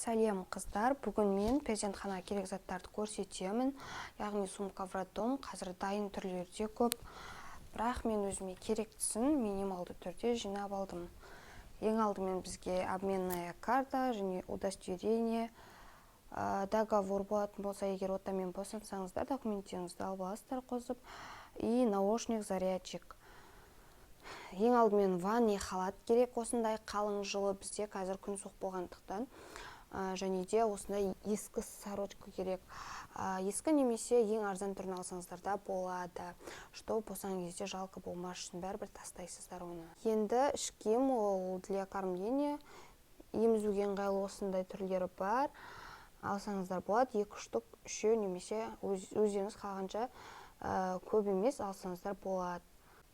Сәлем қыздар, бүгін мен перзентханаға керек заттарды көрсетемін. Яғни сумка вратом қазір дайын түрлерде көп. Бірақ мен өзіме керектісін минималды түрде жинап алдым. Ең алдымен бізге обменная карта және удостоверение, договор болатын болса, егер отамен босансаңыздар, документтеріңізді алып аласыздар қосып, и наушник, зарядчик. Ең алдымен ванный халат керек, осындай қалың жылы, бізде қазір күн суық болғандықтан. Және де осындай ескі сорочка керек. Ескі немесе ең арзан түрін алсаңыздар да болады. Что босаған кезде жалко болмас үшін бәрібір тастайсыздар оны. Енді іш киім, ол для кормления, емізуге ыңғайлы осындай түрлері бар. Алсаңыздар болады, 2 штук, 3 немесе өздеріңіз қалғанша көп емес алсаңыздар болады.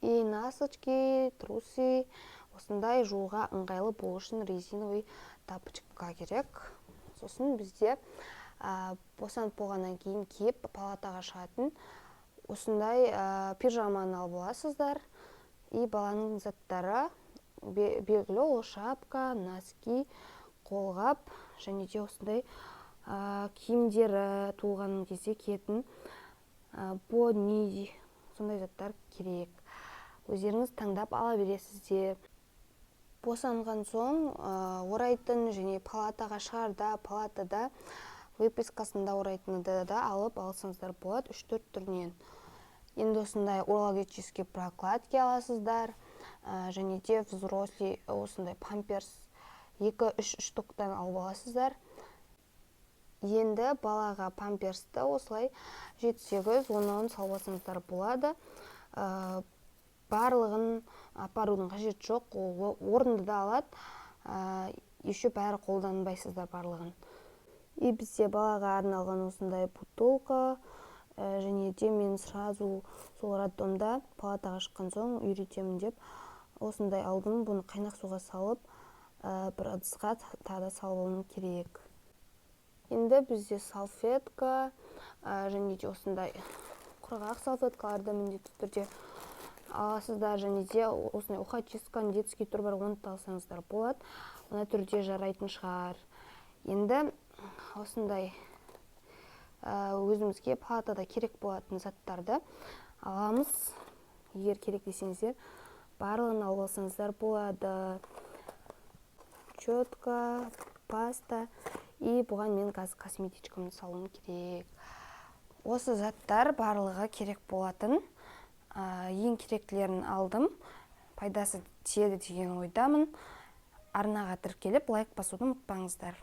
И носочки, трусы, осындай жууға ыңғайлы болу үшін резиновый тапочка керек. Сосын бізде босанып болғаннан кейін киіп палатаға шығатын осындай пижаманы алып аласыздар. И баланың заттары белгілі, ол шапка, носки, қолғап және де осындай киімдері туылған кезде киетін бони, сондай заттар керек. Өздеріңіз таңдап ала бересіздер. Босанған соң орайтын және палатаға шығарда, палатада выпискасында орайтынды да алып алсаңыздар болады 3-4 түрінен. Енді осындай урологический прокладки аласыздар, және де взрослый осындай памперс 2-3 штуктан алып аласыздар. Енді балаға памперсті осылай 7-8-10 салып алсаңыздар болады. Барлығын апарудың қажет жоқ, орынды да алады, еще бәрі қолданбайсыздар барлығын. И бізде балаға арналған осындай бутылка, және де мен сразу сол роддомда палатаға шыққан соң үйретемін деп осындай алдым. Бұны қайнақ суға салып, бір ыдысқа тағы салып алуым керек. Енді бізде салфетка, және де осындай құрғақ салфеткаларды міндетті түрде аласыздар, және де осындай ухачистка, детский түр бар, оны алсаңыздар болады. Мына түрде жарайтын шығар. Енді осындай өзімізге палатада керек болатын заттарды аламыз. Егер керек десеңіздер, барлығын алып алсаңыздар болады. Четка, паста, и бұған мен косметичкамды салуым керек. Осы заттар барлығы керек болатын. Ең керектілерін алдым, пайдасы тиеді деген ойдамын. Арнаға тіркеліп лайк басуды ұмытпаңыздар.